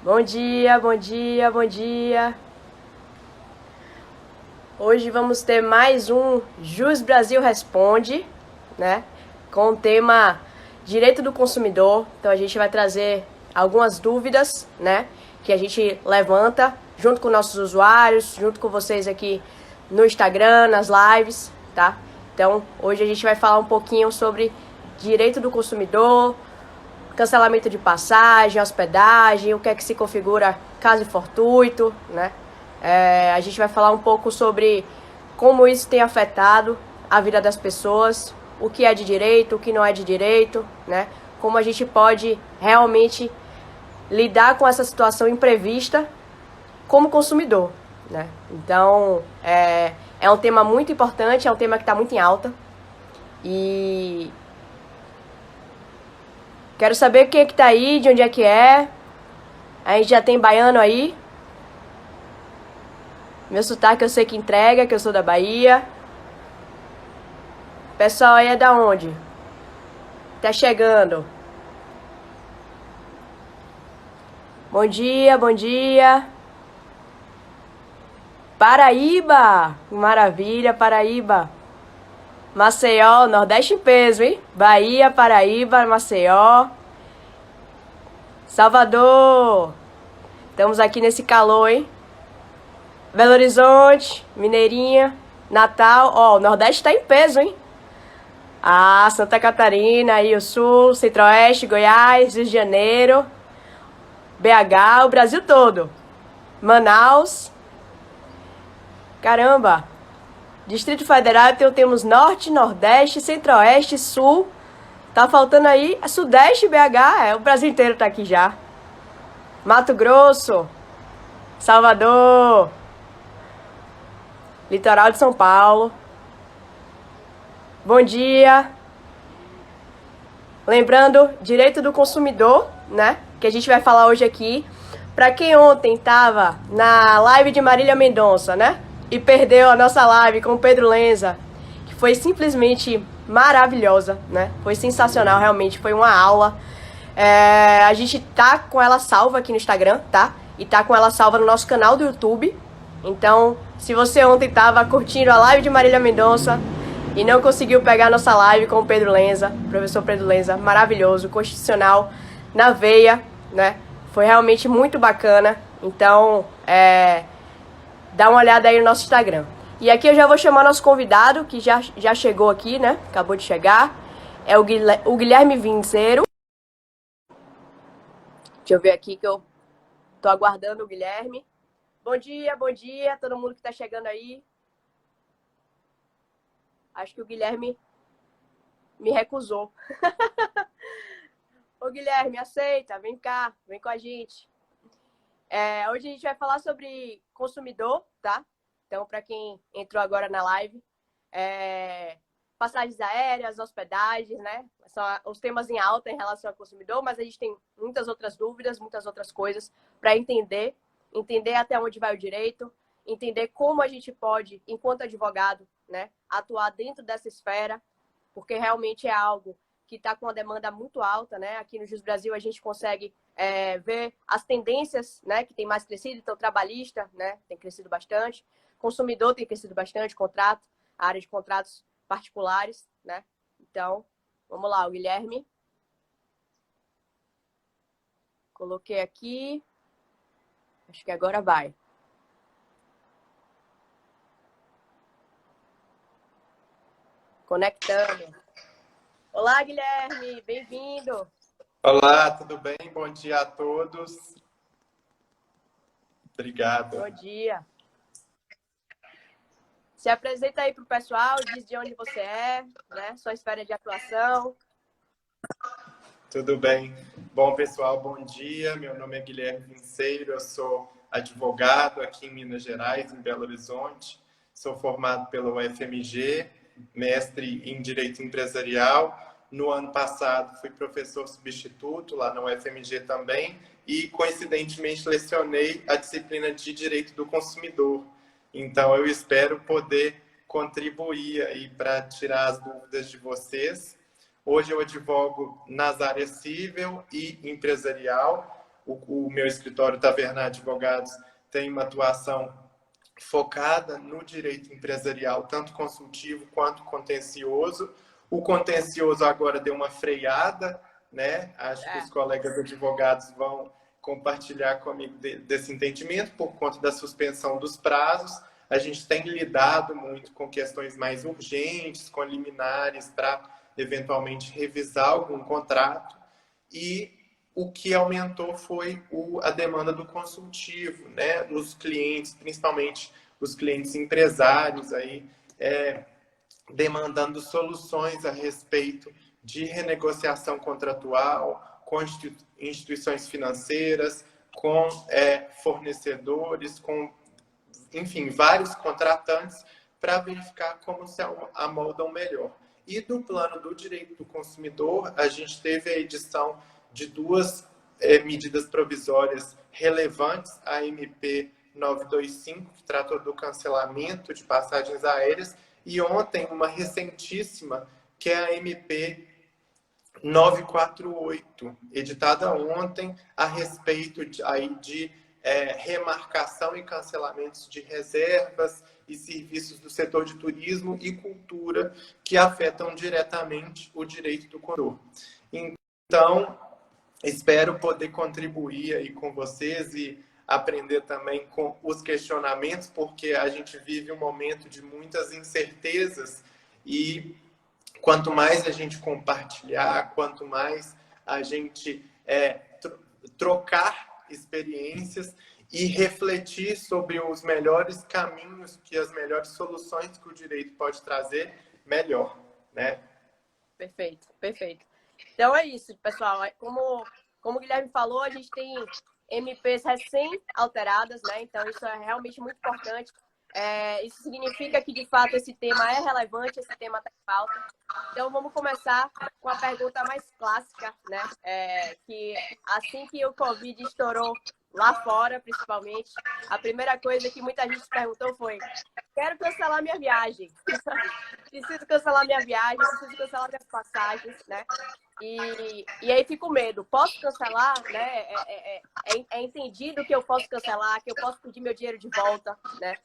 Bom dia, bom dia, bom dia. Hoje vamos ter mais um Jus Brasil Responde, né? Com o tema Direito do Consumidor. Então a gente vai trazer algumas dúvidas, né? Que a gente levanta junto com nossos usuários, junto com vocês aqui no Instagram, nas lives, tá? Então hoje a gente vai falar um pouquinho sobre direito do consumidor, cancelamento de passagem, hospedagem, o que é que se configura caso fortuito, né? A gente vai falar um pouco sobre como isso tem afetado a vida das pessoas, o que é de direito, o que não é de direito, né? Como a gente pode realmente lidar com essa situação imprevista como consumidor, né? Então, é um tema muito importante, é um tema que está muito em alta e quero saber quem é que tá aí, de onde é que é. A gente já tem baiano aí. Meu sotaque eu sei que entrega, que eu sou da Bahia. Pessoal aí é da onde? Tá chegando. Bom dia, bom dia. Paraíba! Maravilha, Paraíba. Maceió, Nordeste em peso, hein? Bahia, Paraíba, Maceió. Salvador. Estamos aqui nesse calor, hein? Belo Horizonte, Mineirinha, Natal. Ó, o Nordeste tá em peso, hein? Ah, Santa Catarina, aí o Sul, Centro-Oeste, Goiás, Rio de Janeiro, BH, o Brasil todo. Manaus. Caramba! Distrito Federal, então temos Norte, Nordeste, Centro-Oeste, Sul. Tá faltando aí Sudeste, BH. O Brasil inteiro tá aqui já. Mato Grosso, Salvador, Litoral de São Paulo. Bom dia. Lembrando, direito do consumidor, né? Que a gente vai falar hoje aqui. Para quem ontem estava na live de Marília Mendonça, né? E perdeu a nossa live com o Pedro Lenza, que foi simplesmente maravilhosa, né? Foi sensacional, realmente. Foi uma aula. A gente tá com ela salva aqui no Instagram, tá? E tá com ela salva no nosso canal do YouTube. Então, se você ontem estava curtindo a live de Marília Mendonça e não conseguiu pegar a nossa live com o Pedro Lenza, professor Pedro Lenza, maravilhoso, constitucional, na veia, né? Foi realmente muito bacana. Então, dá uma olhada aí no nosso Instagram. E aqui eu já vou chamar nosso convidado, que já chegou aqui, né? Acabou de chegar. É o Guilherme Vinceiro. Deixa eu ver aqui que eu tô aguardando o Guilherme. Bom dia, todo mundo que tá chegando aí. Acho que o Guilherme me recusou. Ô Guilherme, aceita, vem cá, vem com a gente. Hoje a gente vai falar sobre consumidor, tá? Então, para quem entrou agora na live, passagens aéreas, hospedagens, né? São os temas em alta em relação ao consumidor, mas a gente tem muitas outras dúvidas, muitas outras coisas para entender até onde vai o direito, entender como a gente pode, enquanto advogado, né, atuar dentro dessa esfera, porque realmente é algo que está com uma demanda muito alta, né? Aqui no Jus Brasil a gente consegue ver as tendências, né, que tem mais crescido, então trabalhista, né, tem crescido bastante, consumidor tem crescido bastante, contrato, a área de contratos particulares, né? Então, vamos lá, o Guilherme. Coloquei aqui. Acho que agora vai. Conectando. Olá, Guilherme, bem-vindo. Olá, tudo bem? Bom dia a todos. Obrigado. Bom dia. Se apresenta aí para o pessoal, diz de onde você é, né? Sua esfera de atuação. Tudo bem. Bom, pessoal, bom dia. Meu nome é Guilherme Vinceiro, eu sou advogado aqui em Minas Gerais, em Belo Horizonte. Sou formado pela UFMG, mestre em Direito Empresarial. No ano passado, fui professor substituto lá na UFMG também e, coincidentemente, lecionei a disciplina de Direito do Consumidor. Então, eu espero poder contribuir aí para tirar as dúvidas de vocês. Hoje eu advogo nas áreas civil e empresarial. o meu escritório, Taverna Advogados, tem uma atuação focada no direito empresarial, tanto consultivo quanto contencioso. O contencioso agora deu uma freada, né? Acho que os colegas advogados vão compartilhar comigo desse entendimento por conta da suspensão dos prazos. A gente tem lidado muito com questões mais urgentes, com liminares para eventualmente revisar algum contrato, e o que aumentou foi a demanda do consultivo, né? Os clientes, principalmente os clientes empresários, aí, demandando soluções a respeito de renegociação contratual com instituições financeiras, com fornecedores, com, enfim, vários contratantes, para verificar como se amoldam melhor. E no plano do direito do consumidor, a gente teve a edição de duas medidas provisórias relevantes, a MP 925, que tratou do cancelamento de passagens aéreas, e ontem uma recentíssima, que é a MP 948, editada ontem a respeito de remarcação e cancelamentos de reservas e serviços do setor de turismo e cultura que afetam diretamente o direito do consumidor. Então, espero poder contribuir aí com vocês e aprender também com os questionamentos, porque a gente vive um momento de muitas incertezas, e quanto mais a gente compartilhar, quanto mais a gente trocar experiências e refletir sobre os melhores caminhos, que as melhores soluções que o direito pode trazer, melhor, né? Perfeito, perfeito. Então é isso, pessoal. Como o Guilherme falou, a gente tem MPs recém-alteradas, né? Então isso é realmente muito importante. Isso significa que, de fato, esse tema é relevante, esse tema está em pauta. Então, vamos começar com a pergunta mais clássica, né? Que assim que o Covid estourou lá fora, principalmente, a primeira coisa que muita gente perguntou foi: quero cancelar minha viagem. Preciso cancelar minha viagem, preciso cancelar minhas passagens, né? E aí fica o medo. Posso cancelar, né? É entendido que eu posso cancelar, que eu posso pedir meu dinheiro de volta, né?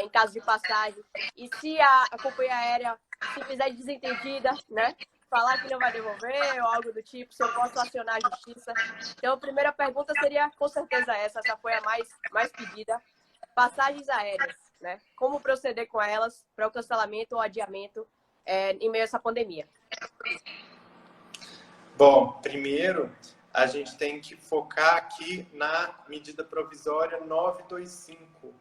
Em caso de passagem. E se a companhia aérea se fizer desentendida, né? Falar que não vai devolver ou algo do tipo, se eu posso acionar a justiça. Então, a primeira pergunta seria, com certeza, essa foi a mais pedida. Passagens aéreas, né? Como proceder com elas para o cancelamento ou adiamento em meio a essa pandemia? Bom, primeiro, a gente tem que focar aqui na medida provisória 925,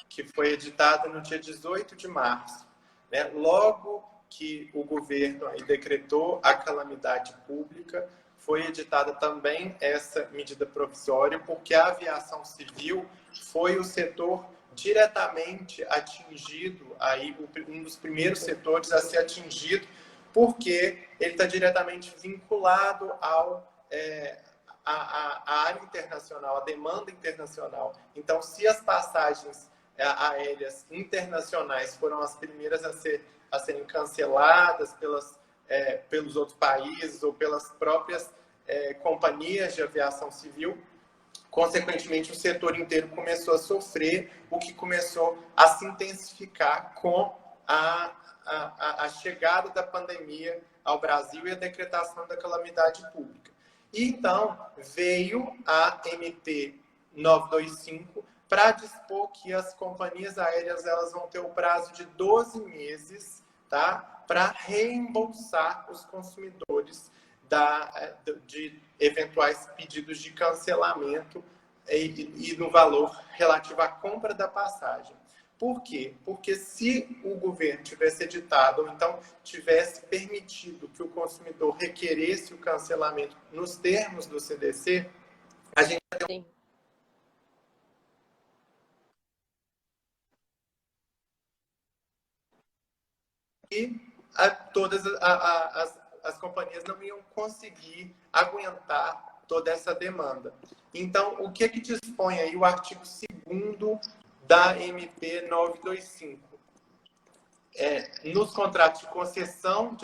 que foi editada no dia 18 de março. Né? Logo que o governo aí decretou a calamidade pública, foi editada também essa medida provisória, porque a aviação civil foi o setor diretamente atingido, aí um dos primeiros setores a ser atingido, porque ele está diretamente vinculado à área internacional, à demanda internacional. Então, se as passagens aéreas internacionais foram as primeiras a serem canceladas pelos outros países ou pelas próprias companhias de aviação civil, consequentemente, o setor inteiro começou a sofrer, o que começou a se intensificar com a chegada da pandemia ao Brasil e a decretação da calamidade pública. E, então, veio a MP 925 para dispor que as companhias aéreas elas vão ter o prazo de 12 meses, tá, para reembolsar os consumidores de eventuais pedidos de cancelamento e no valor relativo à compra da passagem. Por quê? Porque se o governo tivesse editado, ou então tivesse permitido que o consumidor requeresse o cancelamento nos termos do CDC, a gente ia ter todas as companhias não iam conseguir aguentar toda essa demanda. Então, o que dispõe aí o artigo 2º da MP 925? Nos contratos de concessão,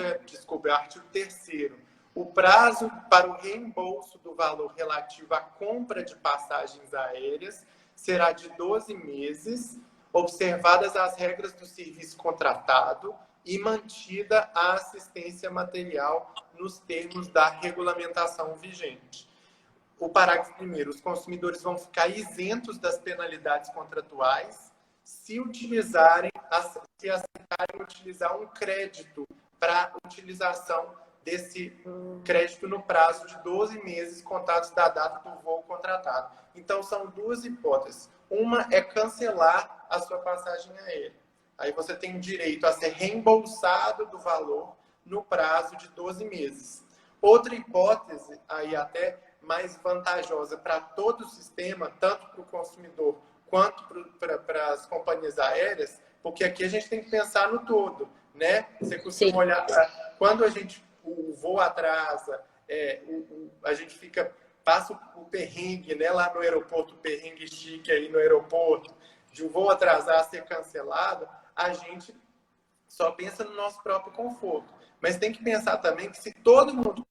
artigo 3º, O prazo para o reembolso do valor relativo à compra de passagens aéreas será de 12 meses, observadas as regras do serviço contratado e mantida a assistência material nos termos da regulamentação vigente. O parágrafo 1º, os consumidores vão ficar isentos das penalidades contratuais se aceitarem utilizar um crédito para utilização desse crédito no prazo de 12 meses contados da data do voo contratado. Então, são duas hipóteses. Uma é cancelar a sua passagem aérea. Aí você tem o direito a ser reembolsado do valor no prazo de 12 meses. Outra hipótese, aí até mais vantajosa para todo o sistema, tanto para o consumidor quanto para as companhias aéreas, porque aqui a gente tem que pensar no todo, né? Você costuma olhar, quando o voo atrasa, a gente passa o perrengue, né? Lá no aeroporto, o perrengue chique aí no aeroporto, de o voo atrasar, ser cancelado, a gente só pensa no nosso próprio conforto. Mas tem que pensar também que se todo mundo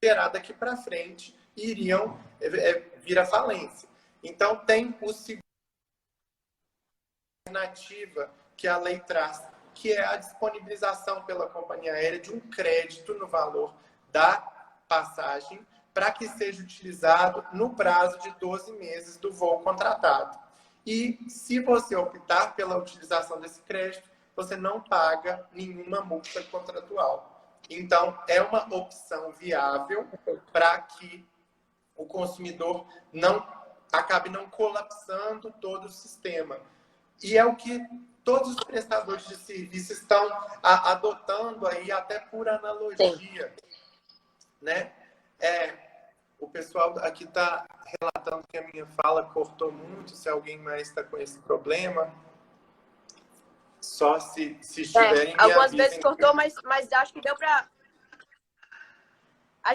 terá daqui para frente, iriam vir à falência. Então, tem o segundo alternativa que a lei traz, que é a disponibilização pela companhia aérea de um crédito no valor da passagem para que seja utilizado no prazo de 12 meses do voo contratado. E se você optar pela utilização desse crédito, você não paga nenhuma multa contratual. Então, é uma opção viável para que o consumidor acabe não colapsando todo o sistema. E é o que todos os prestadores de serviço estão adotando aí, até por analogia. Né? O pessoal aqui está relatando que a minha fala cortou muito, se alguém mais está com esse problema. Só se estiverem me algumas avisem. vezes cortou, mas acho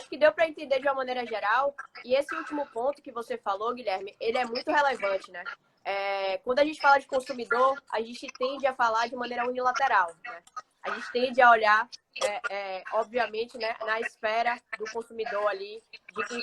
que deu para entender de uma maneira geral. E esse último ponto que você falou, Guilherme, ele é muito relevante, né? Quando a gente fala de consumidor, a gente tende a falar de maneira unilateral, né? A gente tende a olhar, obviamente, né, na esfera do consumidor ali, de quem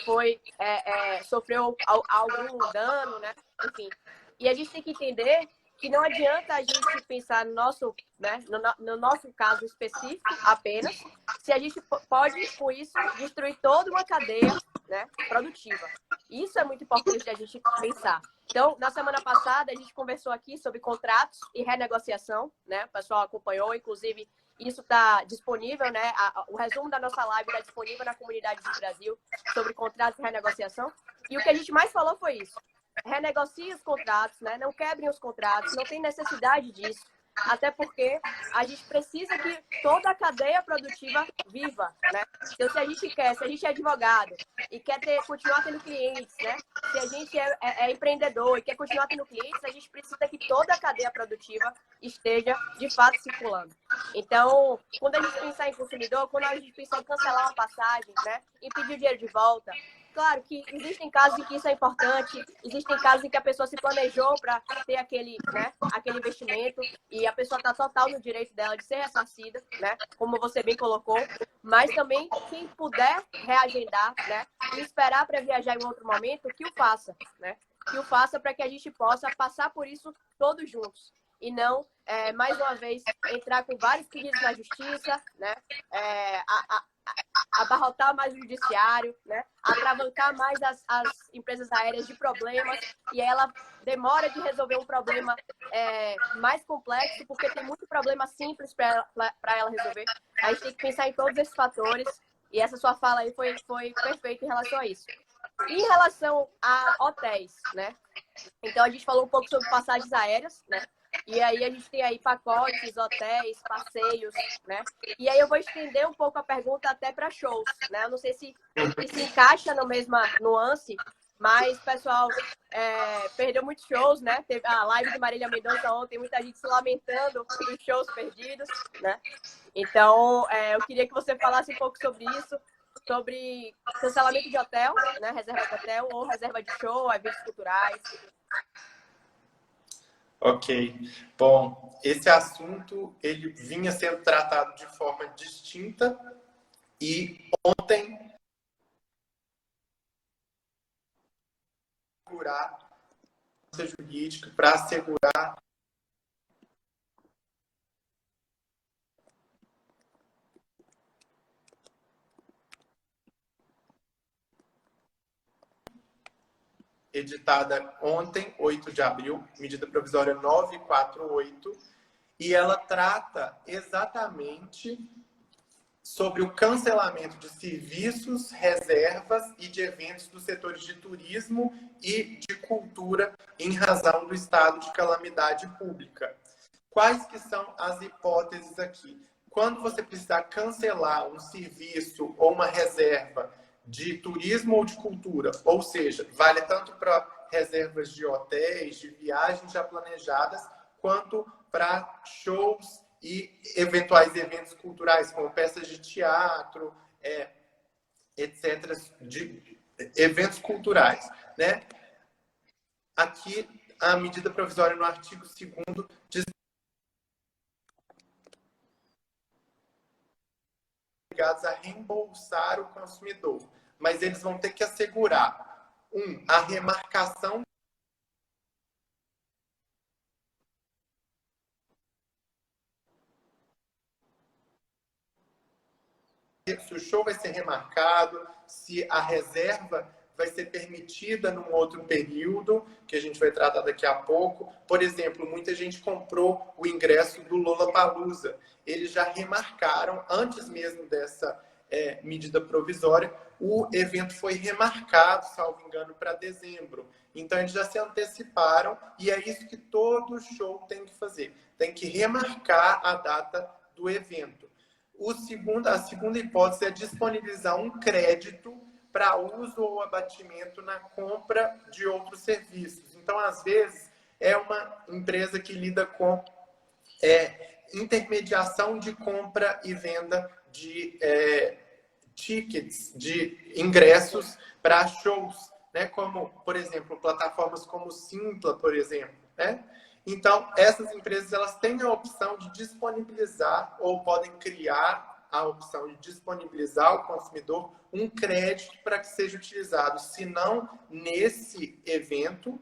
sofreu algum dano, né? Enfim. E a gente tem que entender que não adianta a gente pensar no nosso, né, no nosso caso específico apenas, se a gente pode, com isso, destruir toda uma cadeia, né, produtiva. Isso é muito importante a gente pensar. Então, na semana passada, a gente conversou aqui sobre contratos e renegociação, né? O pessoal acompanhou, inclusive, isso está disponível, né? O resumo da nossa live está disponível na comunidade do Brasil sobre contratos e renegociação. E o que a gente mais falou foi isso. Renegocie os contratos, né? Não quebrem os contratos, não tem necessidade disso. Até porque a gente precisa que toda a cadeia produtiva viva, né? Então, se a gente é advogado e quer continuar tendo clientes, né? Se a gente é empreendedor e quer continuar tendo clientes, a gente precisa que toda a cadeia produtiva esteja, de fato, circulando. Então, quando a gente pensar em consumidor, quando a gente pensar em cancelar uma passagem, né? Em pedir o dinheiro de volta, claro que existem casos em que isso é importante, existem casos em que a pessoa se planejou para ter aquele investimento e a pessoa está total no direito dela de ser ressarcida, né? Como você bem colocou, mas também quem puder reagendar, né? E esperar para viajar em outro momento, que o faça, né? Que o faça para que a gente possa passar por isso todos juntos e não, mais uma vez, entrar com vários pedidos na justiça, né? Abarrotar mais o judiciário, né? Atravancar mais as empresas aéreas de problemas e ela demora de resolver um problema mais complexo, porque tem muito problema simples para ela resolver. A gente tem que pensar em todos esses fatores e essa sua fala aí foi perfeita em relação a isso. Em relação a hotéis, né? Então, a gente falou um pouco sobre passagens aéreas, né? E aí a gente tem aí pacotes, hotéis, passeios, né? E aí eu vou estender um pouco a pergunta até para shows, né? Eu não sei se encaixa na mesma nuance, mas, pessoal, perdeu muitos shows, né? Teve a live de Marília Mendonça ontem, muita gente se lamentando dos shows perdidos, né? Então, eu queria que você falasse um pouco sobre isso, sobre cancelamento de hotel, né? Reserva de hotel ou reserva de show, eventos culturais. Ok. Bom, esse assunto ele vinha sendo tratado de forma distinta e ontem segurar a jurídica para assegurar editada ontem, 8 de abril, medida provisória 948, e ela trata exatamente sobre o cancelamento de serviços, reservas e de eventos dos setores de turismo e de cultura em razão do estado de calamidade pública. Quais que são as hipóteses aqui? Quando você precisar cancelar um serviço ou uma reserva de turismo ou de cultura, ou seja, vale tanto para reservas de hotéis, de viagens já planejadas, quanto para shows e eventuais eventos culturais, como peças de teatro, etc., de eventos culturais, né? Aqui, a medida provisória no artigo 2º diz obrigados a reembolsar o consumidor, mas eles vão ter que assegurar, a remarcação se o show vai ser remarcado, se a reserva vai ser permitida num outro período, que a gente vai tratar daqui a pouco. Por exemplo, muita gente comprou o ingresso do Lollapalooza. Eles já remarcaram, antes mesmo dessa medida provisória, o evento foi remarcado, salvo engano, para dezembro. Então, eles já se anteciparam e é isso que todo show tem que fazer. Tem que remarcar a data do evento. A segunda hipótese é disponibilizar um crédito para uso ou abatimento na compra de outros serviços. Então, às vezes, é uma empresa que lida com intermediação de compra e venda de tickets, de ingressos para shows, né? Como, por exemplo, plataformas como Simpla, por exemplo, né? Então, essas empresas elas têm a opção de disponibilizar ou podem criar a opção de disponibilizar ao consumidor um crédito para que seja utilizado, se não nesse evento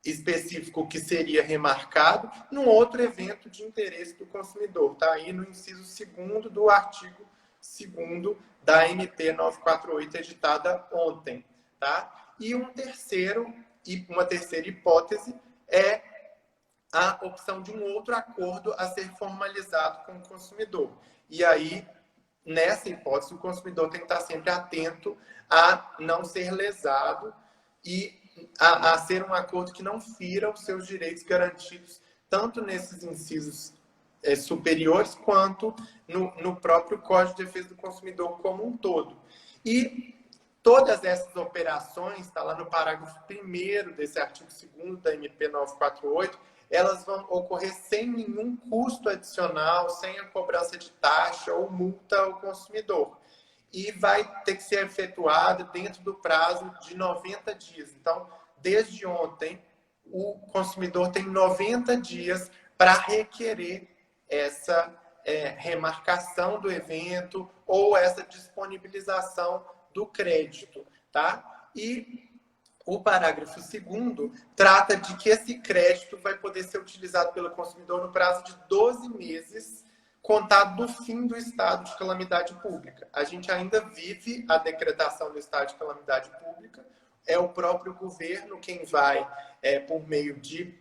específico que seria remarcado, num outro evento de interesse do consumidor. Está aí no inciso 2º do artigo 2º da MP 948, editada ontem. Tá? E uma terceira hipótese é a opção de um outro acordo a ser formalizado com o consumidor. E aí, nessa hipótese, o consumidor tem que estar sempre atento a não ser lesado e a ser um acordo que não fira os seus direitos garantidos, tanto nesses incisos superiores, quanto no próprio Código de Defesa do Consumidor como um todo. E todas essas operações, está lá no parágrafo 1º desse artigo 2º da MP 948, elas vão ocorrer sem nenhum custo adicional, sem a cobrança de taxa ou multa ao consumidor. E vai ter que ser efetuada dentro do prazo de 90 dias. Então, desde ontem, o consumidor tem 90 dias para requerer essa remarcação do evento ou essa disponibilização do crédito, tá? E o parágrafo 2º trata de que esse crédito vai poder ser utilizado pelo consumidor no prazo de 12 meses, contado do fim do estado de calamidade pública. A gente ainda vive a decretação do estado de calamidade pública, é o próprio governo quem vai, por meio de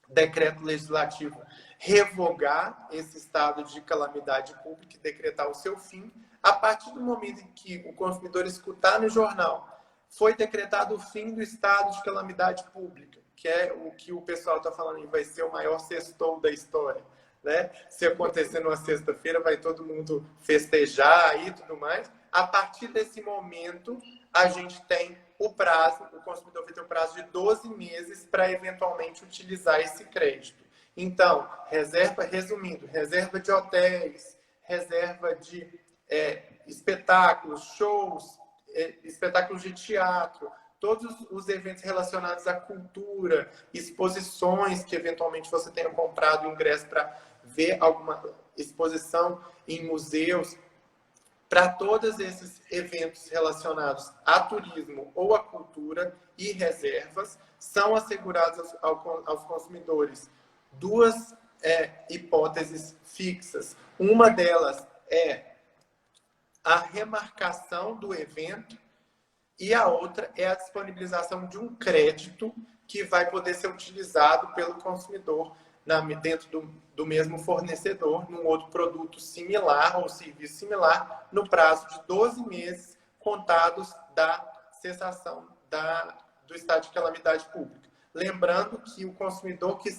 decreto legislativo, revogar esse estado de calamidade pública e decretar o seu fim. A partir do momento em que o consumidor escutar no jornal foi decretado o fim do estado de calamidade pública, que é o que o pessoal está falando aí, vai ser o maior sextou da história, né? Se acontecer numa sexta-feira, vai todo mundo festejar e tudo mais. A partir desse momento, a gente tem o consumidor vai ter o prazo de 12 meses para eventualmente utilizar esse crédito. Então, resumindo, reserva de hotéis, reserva de espetáculos, shows, espetáculos de teatro, todos os eventos relacionados à cultura, exposições que eventualmente você tenha comprado ingresso para ver alguma exposição em museus. Para todos esses eventos relacionados a turismo ou a cultura e reservas, são asseguradas aos consumidores duas hipóteses fixas. Uma delas é a remarcação do evento e a outra é a disponibilização de um crédito que vai poder ser utilizado pelo consumidor dentro do mesmo fornecedor, num outro produto similar ou serviço similar, no prazo de 12 meses contados da cessação do estado de calamidade pública. Lembrando que o consumidor que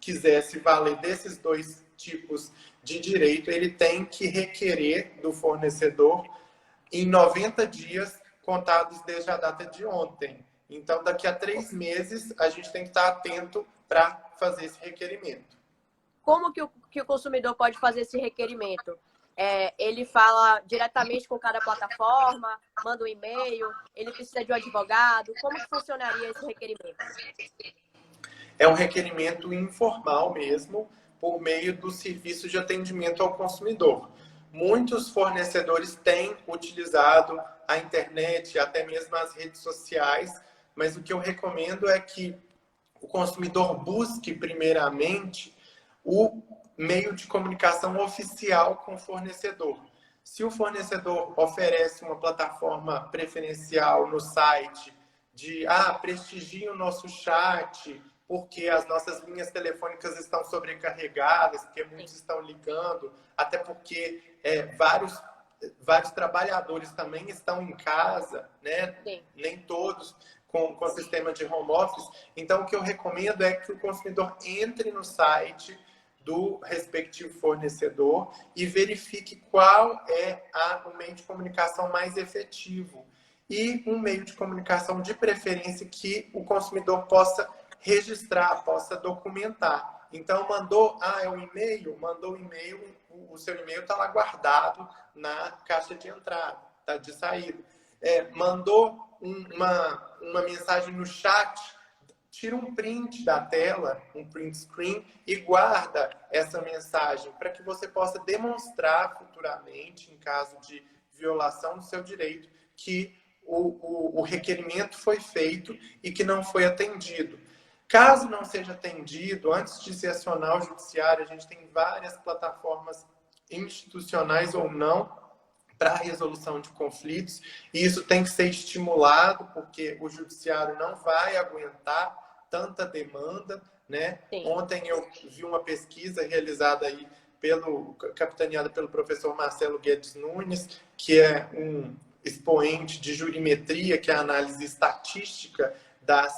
quiser se valer desses dois tipos de direito, ele tem que requerer do fornecedor em 90 dias contados desde a data de ontem. Então, daqui a 3 meses, a gente tem que estar atento para fazer esse requerimento. Como que o consumidor pode fazer esse requerimento? Ele fala diretamente com cada plataforma, manda um e-mail, ele precisa de um advogado? Como que funcionaria esse requerimento? É um requerimento informal mesmo, por meio do serviço de atendimento ao consumidor. Muitos fornecedores têm utilizado a internet, até mesmo as redes sociais, mas o que eu recomendo é que o consumidor busque primeiramente o meio de comunicação oficial com o fornecedor. Se o fornecedor oferece uma plataforma preferencial no site de prestigie o nosso chat, porque as nossas linhas telefônicas estão sobrecarregadas, porque muitos estão ligando, até porque vários trabalhadores também estão em casa, né? Sim. Nem todos com o sistema de home office. Então, o que eu recomendo é que o consumidor entre no site do respectivo fornecedor e verifique qual é o meio de comunicação mais efetivo e um meio de comunicação de preferência que o consumidor possa registrar, possa documentar. Então, mandou um e-mail, mandou o e-mail, o seu e-mail está lá guardado na caixa de entrada, tá, de saída. Mandou uma mensagem no chat, tira um print da tela, um print screen, e guarda essa mensagem para que você possa demonstrar futuramente, em caso de violação do seu direito, que o requerimento foi feito e que não foi atendido. Caso não seja atendido, antes de se acionar o judiciário, a gente tem várias plataformas institucionais ou não para a resolução de conflitos, e isso tem que ser estimulado, porque o judiciário não vai aguentar tanta demanda, né? Sim. Ontem eu vi uma pesquisa realizada aí capitaneada pelo professor Marcelo Guedes Nunes, que é um expoente de jurimetria, que é a análise estatística das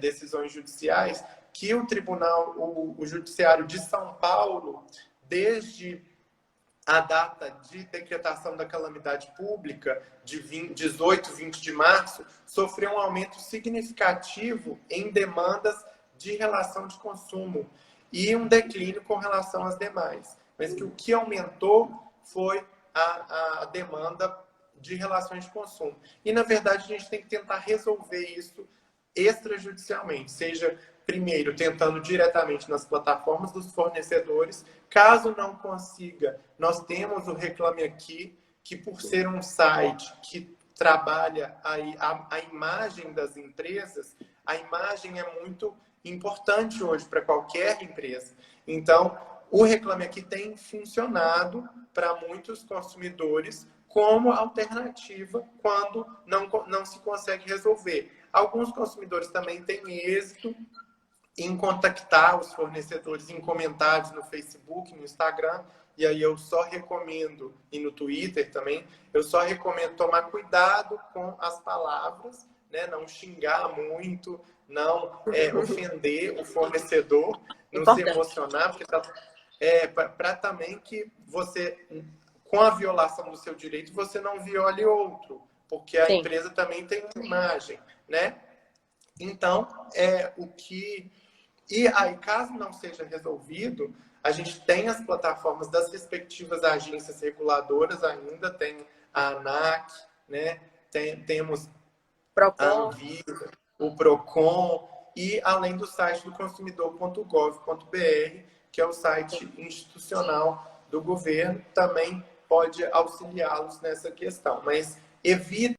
decisões judiciais, que o Judiciário de São Paulo, desde a data de decretação da calamidade pública, de 18, 20 de março, sofreu um aumento significativo em demandas de relação de consumo e um declínio com relação às demais. Mas que o que aumentou foi a demanda de relações de consumo. E, na verdade, a gente tem que tentar resolver isso extrajudicialmente, seja primeiro tentando diretamente nas plataformas dos fornecedores. Caso não consiga, nós temos o Reclame Aqui, que por ser um site que trabalha a imagem das empresas, a imagem é muito importante hoje para qualquer empresa. Então, o Reclame Aqui tem funcionado para muitos consumidores como alternativa quando não se consegue resolver. Alguns consumidores também têm êxito em contactar os fornecedores em comentários no Facebook, no Instagram, e aí eu só recomendo, e no Twitter também, eu só recomendo tomar cuidado com as palavras, né? Não xingar muito, não ofender o fornecedor, não se emocionar, porque para também que você, com a violação do seu direito, você não viole outro, porque a empresa também tem uma imagem, né? Então, E aí, caso não seja resolvido, a gente tem as plataformas das respectivas agências reguladoras ainda, tem a ANAC, né? Temos a Procon. Anvisa, o Procon, e além do site do consumidor.gov.br, que é o site institucional do governo, também pode auxiliá-los nessa questão. Mas evite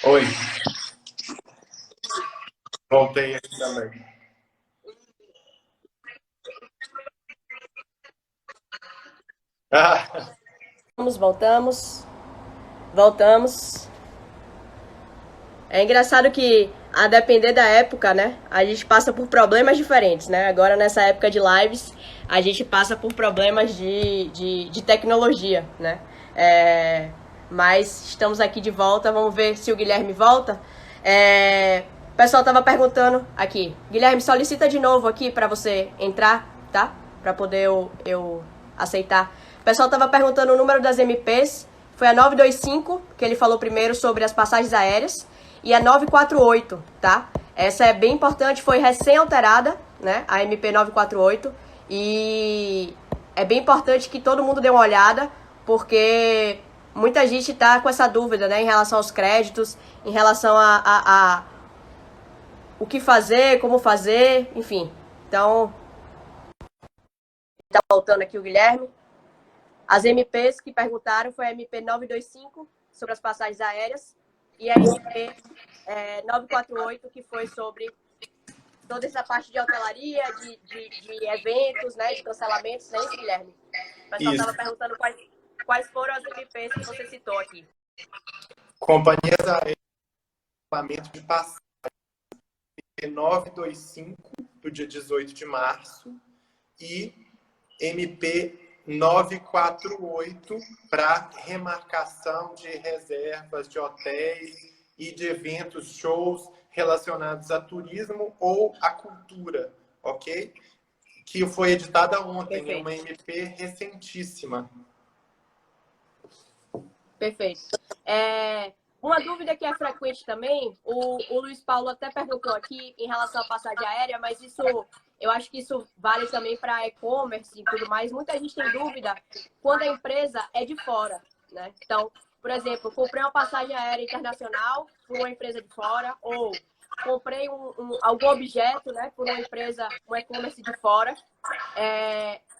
Oi, voltei aqui também. Ah, Voltamos. É engraçado que, a depender da época, né, a gente passa por problemas diferentes, né? Agora, nessa época de lives, a gente passa por problemas de tecnologia, né? Mas estamos aqui de volta, vamos ver se o Guilherme volta. O pessoal tava perguntando aqui. Guilherme, solicita de novo aqui para você entrar, tá? Para poder eu aceitar. O pessoal tava perguntando o número das MPs. Foi a 925, que ele falou primeiro sobre as passagens aéreas. E a 948, tá? Essa é bem importante, foi recém-alterada, né? A MP 948. E é bem importante que todo mundo dê uma olhada, porque muita gente tá com essa dúvida, né? Em relação aos créditos, em relação a o que fazer, como fazer, enfim. Então, tá voltando aqui o Guilherme. As MPs que perguntaram foi a MP 925, sobre as passagens aéreas, e a MP 948, que foi sobre toda essa parte de hotelaria, de eventos, né, de cancelamentos, né, isso, Guilherme? O pessoal estava perguntando quais foram as MPs que você citou aqui. companhias aéreas, regulamento de passagem 925, do dia 18 de março, e MP 948 para remarcação de reservas de hotéis e de eventos, shows relacionados a turismo ou a cultura, ok? Que foi editada ontem, Perfeito. é uma MP recentíssima. Perfeito. Uma dúvida que é frequente também, o Luiz Paulo até perguntou aqui em relação à passagem aérea, mas isso, eu acho que isso vale também para e-commerce e tudo mais. Muita gente tem dúvida quando a empresa é de fora, né? Então, por exemplo, comprei uma passagem aérea internacional por uma empresa de fora, ou comprei algum objeto, né, por uma empresa, um e-commerce de fora.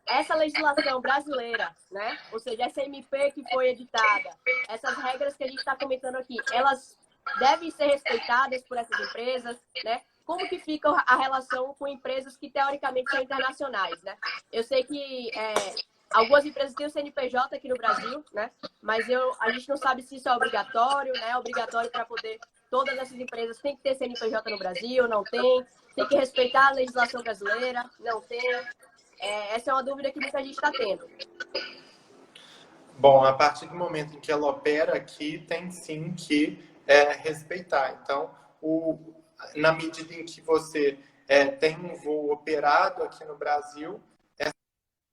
Essa legislação brasileira, né, ou seja, essa MP que foi editada, essas regras que a gente está comentando aqui, elas devem ser respeitadas por essas empresas, né? Como que fica a relação com empresas que teoricamente são internacionais, né? Eu sei que algumas empresas têm o CNPJ aqui no Brasil, né? Mas a gente não sabe se isso é obrigatório, né? É obrigatório para poder... Todas essas empresas têm que ter CNPJ no Brasil, não tem? Tem que respeitar a legislação brasileira, não tem? Essa é uma dúvida que muita gente está tendo. Bom, a partir do momento em que ela opera aqui, tem sim que respeitar. Então, na medida em que você tem um voo operado aqui no Brasil,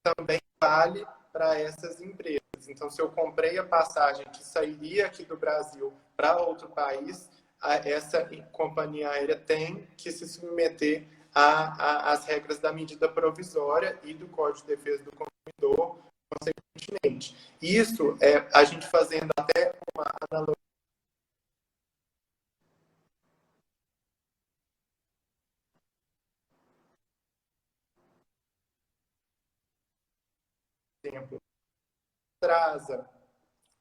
também vale para essas empresas. Então, se eu comprei a passagem que sairia aqui do Brasil para outro país, essa companhia aérea tem que se submeter às regras da medida provisória e do Código de Defesa do Consumidor, consequentemente. Isso, a gente fazendo até uma analogia, por exemplo, atrasa,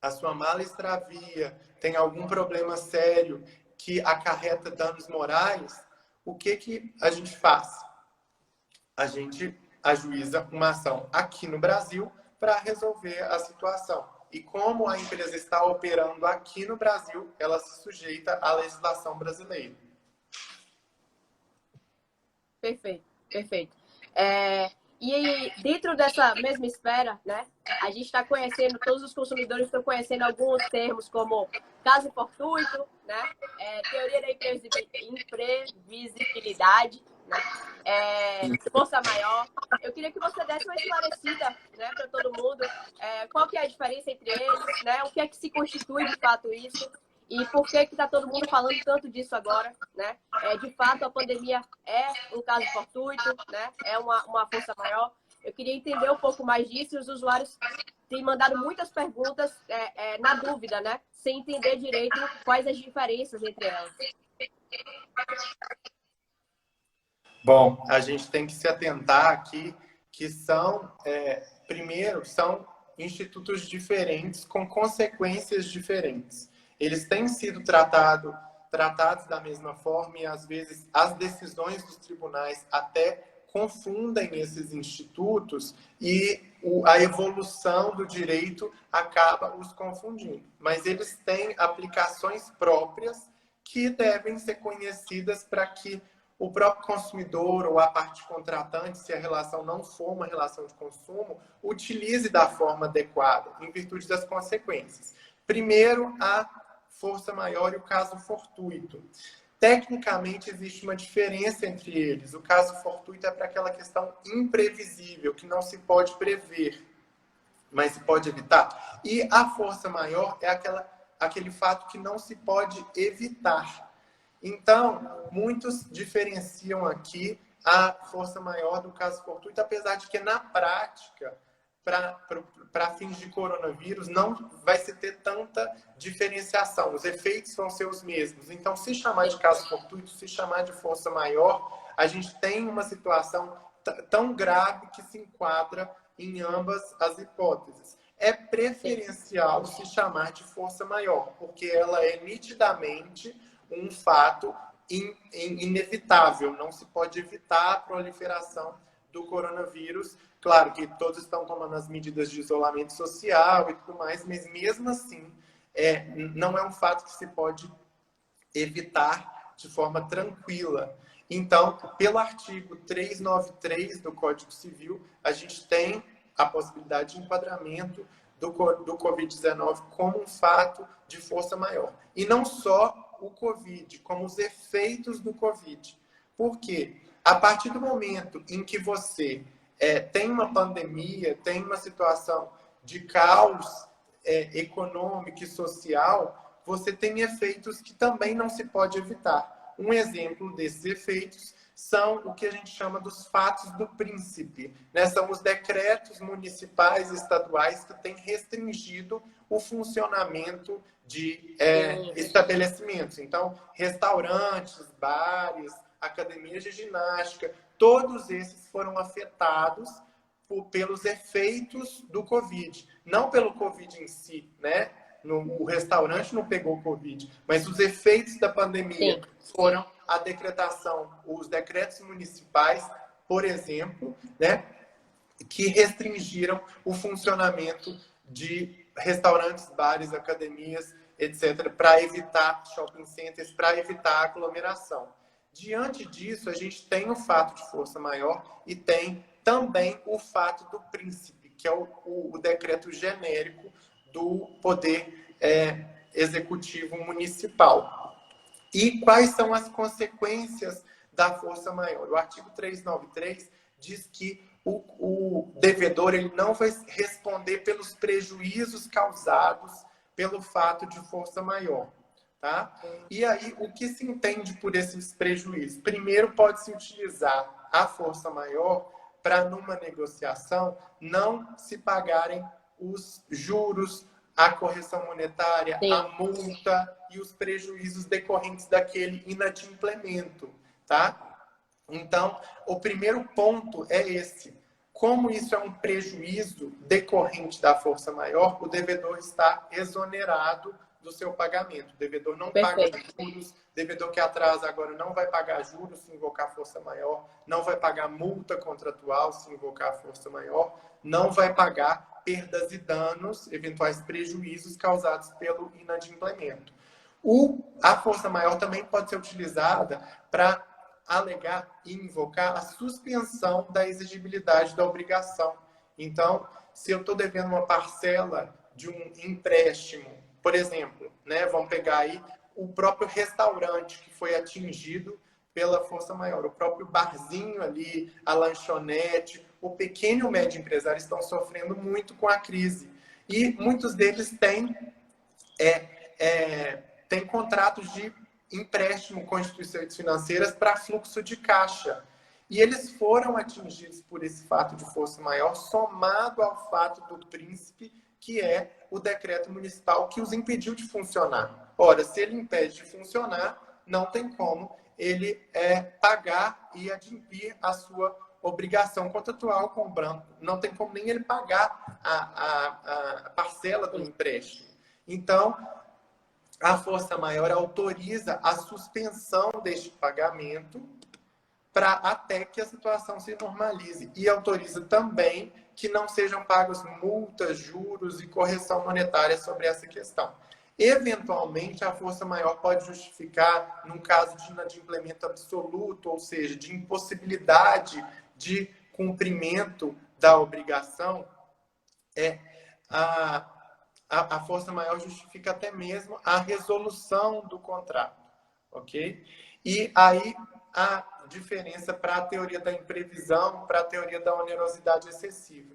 a sua mala extravia, tem algum problema sério que acarreta danos morais, o que a gente faz? A gente ajuiza uma ação aqui no Brasil para resolver a situação. E como a empresa está operando aqui no Brasil, ela se sujeita à legislação brasileira. Perfeito, perfeito. E dentro dessa mesma esfera, né, a gente está conhecendo, todos os consumidores estão conhecendo alguns termos como caso fortuito, né, teoria da imprevisibilidade, né, força maior. Eu queria que você desse uma esclarecida, né, para todo mundo, qual que é a diferença entre eles, né, o que é que se constitui de fato isso. E por que está todo mundo falando tanto disso agora, né? De fato, a pandemia é um caso fortuito, né? É uma força maior. Eu queria entender um pouco mais disso e os usuários têm mandado muitas perguntas na dúvida, né? Sem entender direito quais as diferenças entre elas. Bom, a gente tem que se atentar aqui que são, primeiro, são institutos diferentes com consequências diferentes. Eles têm sido tratados da mesma forma e, às vezes, as decisões dos tribunais até confundem esses institutos e a evolução do direito acaba os confundindo. Mas eles têm aplicações próprias que devem ser conhecidas para que o próprio consumidor ou a parte contratante, se a relação não for uma relação de consumo, utilize da forma adequada, em virtude das consequências. Primeiro, a força maior e o caso fortuito. Tecnicamente, existe uma diferença entre eles. O caso fortuito é para aquela questão imprevisível, que não se pode prever, mas se pode evitar. E a força maior é aquele fato que não se pode evitar. Então, muitos diferenciam aqui a força maior do caso fortuito, apesar de que, na prática, para fins de coronavírus, não vai se ter tanta diferenciação. Os efeitos vão ser os mesmos. Então, se chamar de caso fortuito, se chamar de força maior, a gente tem uma situação tão grave que se enquadra em ambas as hipóteses. É preferencial se chamar de força maior, porque ela é nitidamente um fato inevitável. Não se pode evitar a proliferação do coronavírus. Claro que todos estão tomando as medidas de isolamento social e tudo mais, mas mesmo assim, não é um fato que se pode evitar de forma tranquila. Então, pelo artigo 393 do Código Civil, a gente tem a possibilidade de enquadramento do Covid-19 como um fato de força maior. E não só o Covid, como os efeitos do Covid. Por quê? A partir do momento em que você tem uma pandemia, tem uma situação de caos econômico e social, você tem efeitos que também não se pode evitar. Um exemplo desses efeitos são o que a gente chama dos fatos do príncipe, né? São os decretos municipais e estaduais que têm restringido o funcionamento de estabelecimentos. Então, restaurantes, bares, academias de ginástica, todos esses foram afetados pelos efeitos do Covid. Não pelo Covid em si, né? O restaurante não pegou Covid, mas os efeitos da pandemia foram a decretação, os decretos municipais, por exemplo, né? Que restringiram o funcionamento de restaurantes, bares, academias, etc., para evitar shopping centers, para evitar aglomeração. Diante disso, a gente tem o fato de força maior e tem também o fato do príncipe, que é o decreto genérico do Poder Executivo Municipal. E quais são as consequências da força maior? O artigo 393 diz que o devedor ele não vai responder pelos prejuízos causados pelo fato de força maior. tá? E aí, o que se entende por esses prejuízos? Primeiro, pode-se utilizar a força maior para, numa negociação, não se pagarem os juros, a correção monetária, a Sim, multa e os prejuízos decorrentes daquele inadimplemento, tá? Então, o primeiro ponto é esse. Como isso é um prejuízo decorrente da força maior, o devedor está exonerado do seu pagamento. O devedor não paga perfeito. juros, o devedor que atrasa agora não vai pagar juros se invocar força maior, não vai pagar multa contratual se invocar força maior, não vai pagar perdas e danos, eventuais prejuízos causados pelo inadimplemento. A força maior também pode ser utilizada para alegar e invocar a suspensão da exigibilidade da obrigação. Então, se eu estou devendo uma parcela de um empréstimo, por exemplo, né, vamos pegar aí o próprio restaurante que foi atingido pela força maior, o próprio barzinho ali, a lanchonete, o pequeno e médio empresário estão sofrendo muito com a crise. E muitos deles têm contratos de empréstimo com instituições financeiras para fluxo de caixa. E eles foram atingidos por esse fato de força maior, somado ao fato do príncipe, que é o decreto municipal que os impediu de funcionar. Ora, se ele impede de funcionar, não tem como ele pagar e adimplir a sua obrigação contratual com o banco. Não tem como nem ele pagar a parcela do empréstimo. Então, a força maior autoriza a suspensão deste pagamento para até que a situação se normalize. E autoriza também que não sejam pagos multas, juros e correção monetária sobre essa questão. Eventualmente, a força maior pode justificar, num caso de inadimplemento absoluto, ou seja, de impossibilidade de cumprimento da obrigação, a força maior justifica até mesmo a resolução do contrato, ok? E aí a diferença para a teoria da imprevisão, para a teoria da onerosidade excessiva.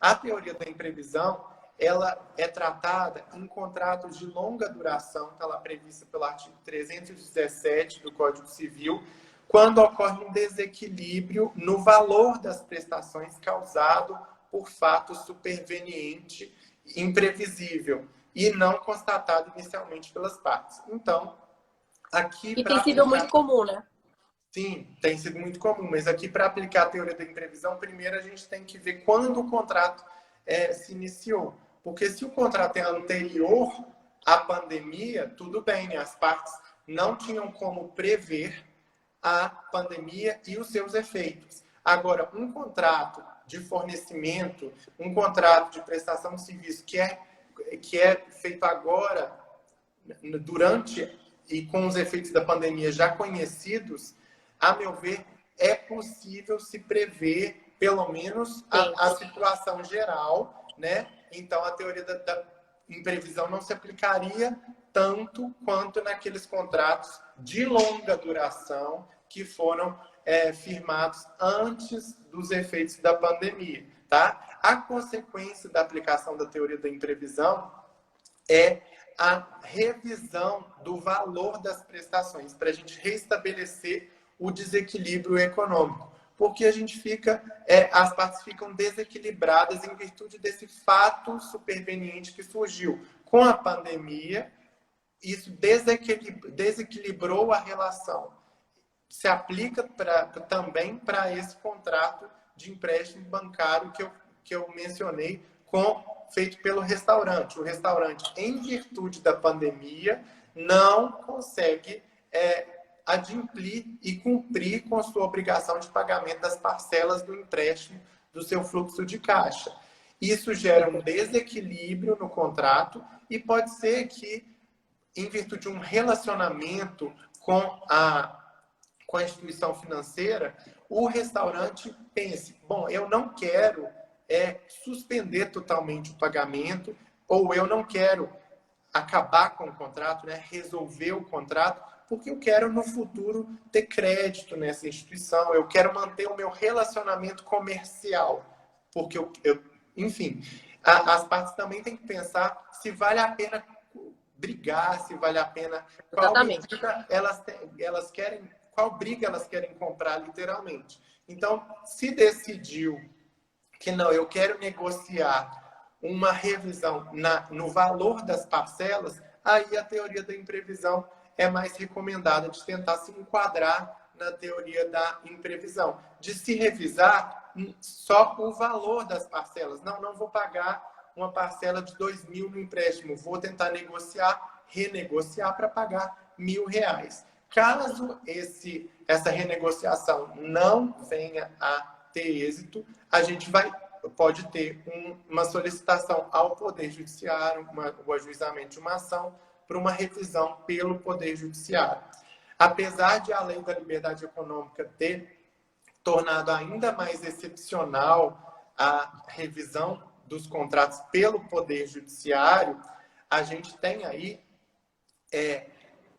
A teoria da imprevisão, ela é tratada em contratos de longa duração, está lá prevista pelo artigo 317 do Código Civil, quando ocorre um desequilíbrio no valor das prestações causado por fato superveniente imprevisível e não constatado inicialmente pelas partes. Então, aqui E para tem sido muito comum, né? Sim, tem sido muito comum, mas aqui para aplicar a teoria da imprevisão, primeiro a gente tem que ver quando o contrato se iniciou. Porque se o contrato é anterior à pandemia, tudo bem, né? As partes não tinham como prever a pandemia e os seus efeitos. Agora, um contrato de fornecimento, um contrato de prestação de serviço que é feito agora, durante e com os efeitos da pandemia já conhecidos, a meu ver, é possível se prever, pelo menos, a situação geral, né? Então, a teoria da imprevisão não se aplicaria tanto quanto naqueles contratos de longa duração que foram firmados antes dos efeitos da pandemia, tá? A consequência da aplicação da teoria da imprevisão é a revisão do valor das prestações, para a gente restabelecer o desequilíbrio econômico. Porque a gente as partes ficam desequilibradas em virtude desse fato superveniente que surgiu. Com a pandemia, isso desequilibrou a relação. Se aplica também para esse contrato de empréstimo bancário que eu mencionei, feito pelo restaurante. O restaurante, em virtude da pandemia, não consegue adimplir e cumprir com a sua obrigação de pagamento das parcelas do empréstimo do seu fluxo de caixa. Isso gera um desequilíbrio no contrato e pode ser que, em virtude de um relacionamento com a instituição financeira, o restaurante pense, bom, eu não quero suspender totalmente o pagamento, ou eu não quero acabar com o contrato, né, resolver o contrato, porque eu quero no futuro ter crédito nessa instituição, eu quero manter o meu relacionamento comercial, porque enfim, as partes também têm que pensar se vale a pena brigar, se vale a pena, Exatamente. elas querem, qual briga elas querem comprar, literalmente. Então, se decidiu que não, eu quero negociar uma revisão no valor das parcelas, aí a teoria da imprevisão é mais recomendada de tentar se enquadrar na teoria da imprevisão, de se revisar só o valor das parcelas. Não, não vou pagar uma parcela de 2.000 no empréstimo, vou tentar negociar, renegociar para pagar R$ 1.000. Caso essa renegociação não venha a ter êxito, a gente pode ter uma solicitação ao Poder Judiciário, o ajuizamento de uma ação para uma revisão pelo Poder Judiciário. Apesar de a Lei da Liberdade Econômica ter tornado ainda mais excepcional a revisão dos contratos pelo Poder Judiciário, a gente tem aí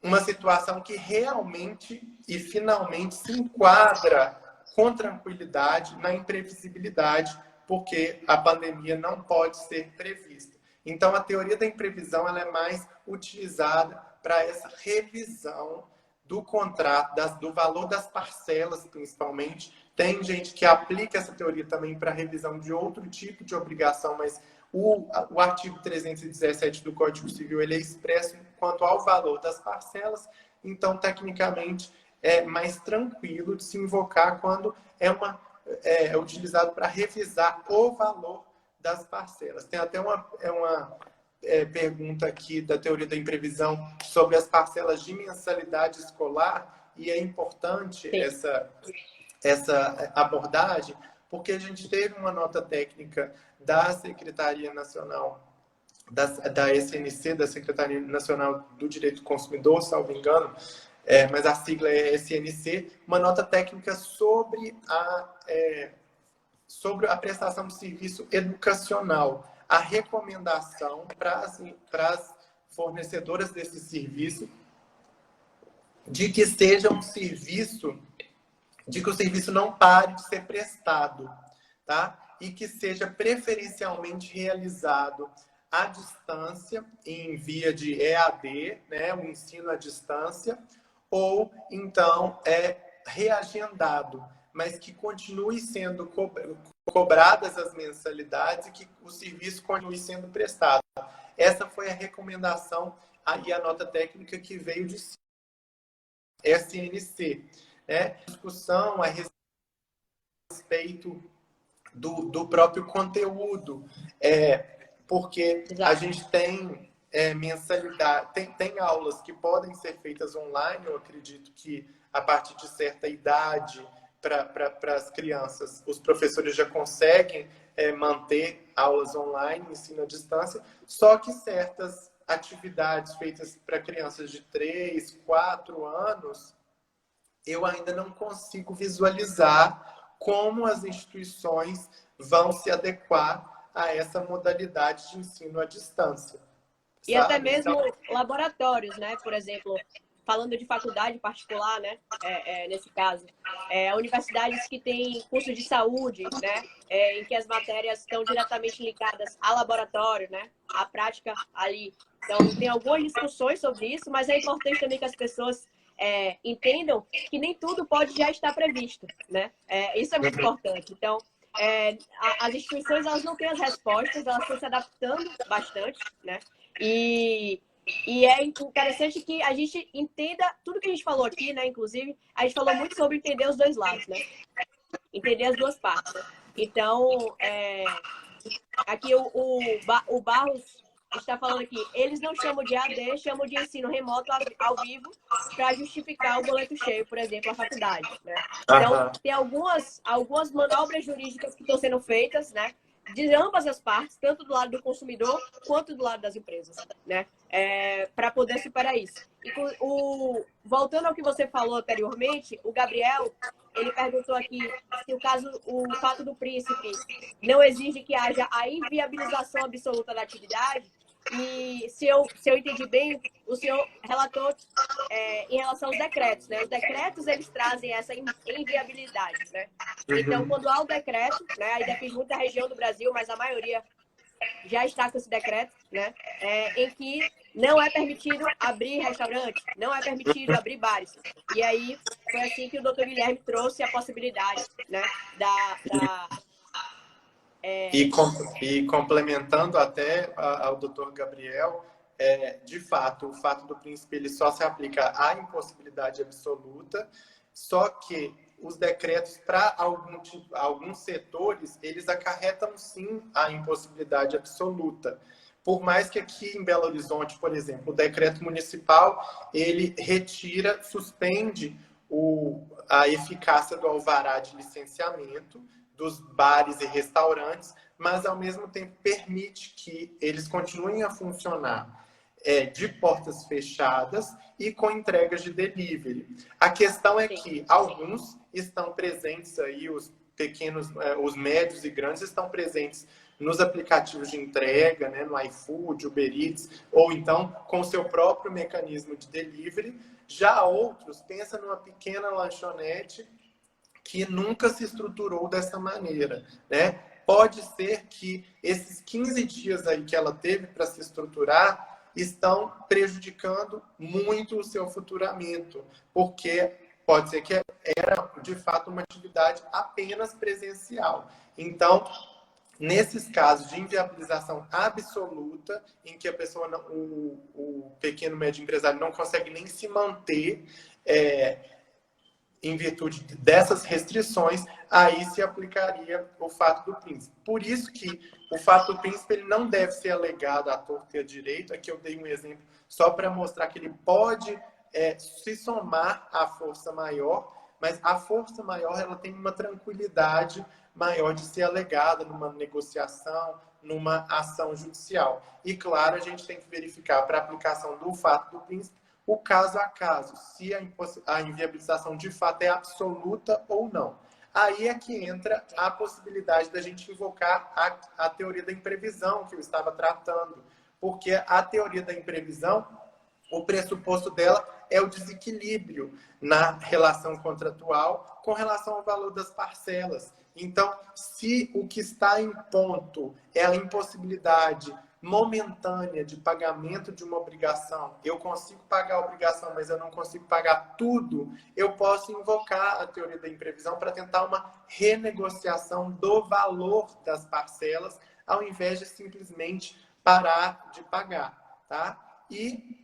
uma situação que realmente e finalmente se enquadra com tranquilidade na imprevisibilidade, porque a pandemia não pode ser prevista. Então, a teoria da imprevisão ela é mais utilizada para essa revisão do contrato, do valor das parcelas, principalmente. Tem gente que aplica essa teoria também para revisão de outro tipo de obrigação, mas o artigo 317 do Código Civil ele é expresso quanto ao valor das parcelas, então, tecnicamente, é mais tranquilo de se invocar quando é utilizado para revisar o valor das parcelas. Tem até uma pergunta aqui da teoria da imprevisão sobre as parcelas de mensalidade escolar, e é importante essa abordagem, porque a gente teve uma nota técnica da Secretaria Nacional, da SNC, da Secretaria Nacional do Direito do Consumidor, salvo engano, mas a sigla é SNC, uma nota técnica sobre a prestação de serviço educacional. A recomendação para as fornecedoras desse serviço de que seja um serviço, de que o serviço não pare de ser prestado, tá? E que seja preferencialmente realizado à distância, em via de EAD, né, o ensino à distância, ou então reagendado, mas que continue sendo cobradas as mensalidades e que o serviço continue sendo prestado. Essa foi a recomendação e a nota técnica que veio de SNC. Discussão a respeito do próprio conteúdo, porque a gente tem mensalidade, tem aulas que podem ser feitas online. Eu acredito que a partir de certa idade, para as crianças, os professores já conseguem manter aulas online, ensino à distância, só que certas atividades feitas para crianças de 3, 4 anos, eu ainda não consigo visualizar como as instituições vão se adequar a essa modalidade de ensino à distância. E até mesmo laboratórios, né? Por exemplo, falando de faculdade particular, né? Nesse caso, universidades que têm curso de saúde, né? Em que as matérias estão diretamente ligadas a laboratório, né? A prática ali. Então, tem algumas discussões sobre isso, mas é importante também que as pessoas entendam que nem tudo pode já estar previsto, né? Isso é muito importante. Então, as instituições elas não têm as respostas, elas estão se adaptando bastante, né? E é interessante que a gente entenda tudo que a gente falou aqui, né? Inclusive, a gente falou muito sobre entender os dois lados, né? Entender as duas partes. Então, aqui o Barros está falando aqui, eles não chamam de AD, chamam de ensino remoto ao vivo para justificar o boleto cheio, por exemplo, a faculdade, né? Então, tem algumas manobras jurídicas que estão sendo feitas, né? De ambas as partes, tanto do lado do consumidor quanto do lado das empresas, né? Para poder superar isso. E voltando ao que você falou anteriormente, o Gabriel, ele perguntou aqui se o fato do príncipe não exige que haja a inviabilização absoluta da atividade. E se eu entendi bem, o senhor relatou em relação aos decretos, né? Os decretos, eles trazem essa inviabilidade, né? Então, quando há o decreto, né? Aí depende muito da região do Brasil, mas a maioria já está com esse decreto, né? Em que não é permitido abrir restaurante, não é permitido abrir bares. E aí foi assim que o doutor Guilherme trouxe a possibilidade, né, E complementando até ao doutor Gabriel, de fato, o fato do príncipe ele só se aplica à impossibilidade absoluta, só que os decretos para alguns setores, eles acarretam sim a impossibilidade absoluta. Por mais que aqui em Belo Horizonte, por exemplo, o decreto municipal, ele retira, suspende a eficácia do alvará de licenciamento dos bares e restaurantes, mas ao mesmo tempo permite que eles continuem a funcionar de portas fechadas e com entregas de delivery. A questão é que alguns estão presentes aí, os pequenos, os médios e grandes estão presentes nos aplicativos de entrega, né, no iFood, Uber Eats, ou então com o seu próprio mecanismo de delivery. Já outros pensam numa pequena lanchonete que nunca se estruturou dessa maneira, né? Pode ser que esses 15 dias aí que ela teve para se estruturar estão prejudicando muito o seu faturamento, porque pode ser que era, de fato, uma atividade apenas presencial. Então, nesses casos de inviabilização absoluta, em que a pessoa, o pequeno médio empresário não consegue nem se manter, em virtude dessas restrições, aí se aplicaria o fato do príncipe. Por isso que o fato do príncipe ele não deve ser alegado à torta e à direito. Aqui eu dei um exemplo só para mostrar que ele pode se somar à força maior, mas a força maior ela tem uma tranquilidade maior de ser alegada numa negociação, numa ação judicial. E, claro, a gente tem que verificar para a aplicação do fato do príncipe o caso a caso, se a inviabilização de fato é absoluta ou não. Aí é que entra a possibilidade da gente invocar a teoria da imprevisão que eu estava tratando, porque a teoria da imprevisão, o pressuposto dela é o desequilíbrio na relação contratual com relação ao valor das parcelas. Então, se o que está em ponto é a impossibilidade momentânea de pagamento de uma obrigação, eu consigo pagar a obrigação, mas eu não consigo pagar tudo, eu posso invocar a teoria da imprevisão para tentar uma renegociação do valor das parcelas, ao invés de simplesmente parar de pagar, tá? E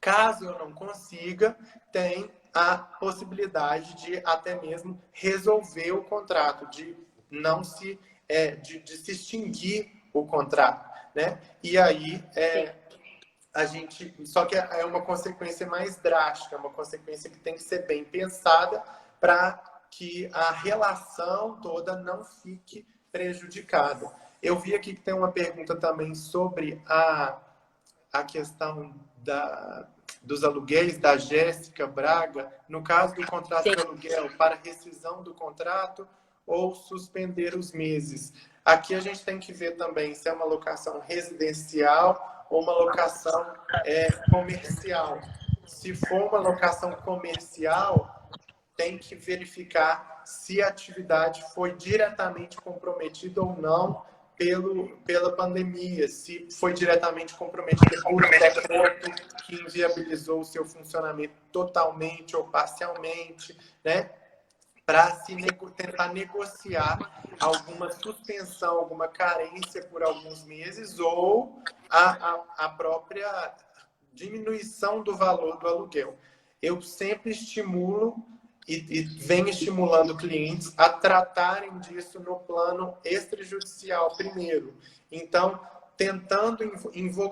caso eu não consiga, tem a possibilidade de até mesmo resolver o contrato, de não se de se extinguir o contrato, né? E aí a gente, só que é uma consequência mais drástica, é uma consequência que tem que ser bem pensada para que a relação toda não fique prejudicada. Eu vi aqui que tem uma pergunta também sobre a questão dos aluguéis da Jéssica Braga, no caso do contrato de aluguel, para rescisão do contrato ou suspender os meses. Aqui a gente tem que ver também se é uma locação residencial ou uma locação comercial. Se for uma locação comercial, tem que verificar se a atividade foi diretamente comprometida ou não pela pandemia, se foi diretamente comprometida por um decreto que inviabilizou o seu funcionamento totalmente ou parcialmente, né? Para tentar negociar alguma suspensão, alguma carência por alguns meses ou a própria diminuição do valor do aluguel. Eu sempre estimulo e venho estimulando clientes a tratarem disso no plano extrajudicial primeiro. Então, tentando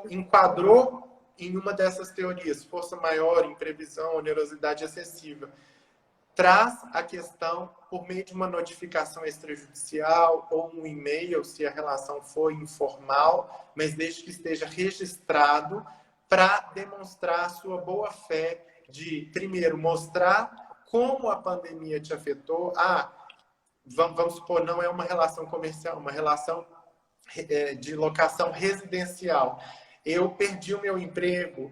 enquadrou em uma dessas teorias, força maior, imprevisão, onerosidade excessiva, traz a questão por meio de uma notificação extrajudicial ou um e-mail, se a relação for informal, mas desde que esteja registrado, para demonstrar a sua boa-fé de, primeiro, mostrar como a pandemia te afetou. Vamos supor, não é uma relação comercial, uma relação de locação residencial. Eu perdi o meu emprego,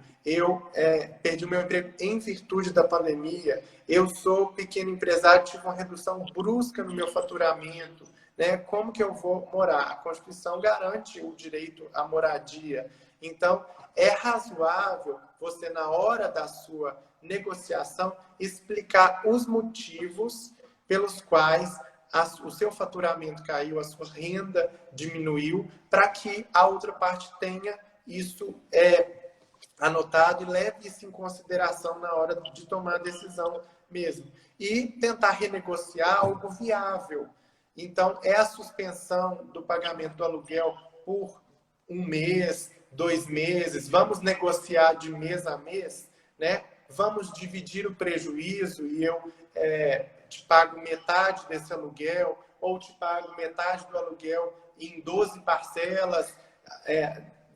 perdi o meu emprego em virtude da pandemia, eu sou pequeno empresário, tive uma redução brusca no meu faturamento, né? Como que eu vou morar? A Constituição garante o direito à moradia. Então, é razoável você, na hora da sua negociação, explicar os motivos pelos quais o seu faturamento caiu, a sua renda diminuiu, para que a outra parte tenha isso anotado e leve isso em consideração na hora de tomar a decisão mesmo. E tentar renegociar algo viável. Então, é a suspensão do pagamento do aluguel por 1 mês, 2 meses, vamos negociar de mês a mês, né? Vamos dividir o prejuízo e eu te pago metade desse aluguel, ou te pago metade do aluguel em 12 parcelas,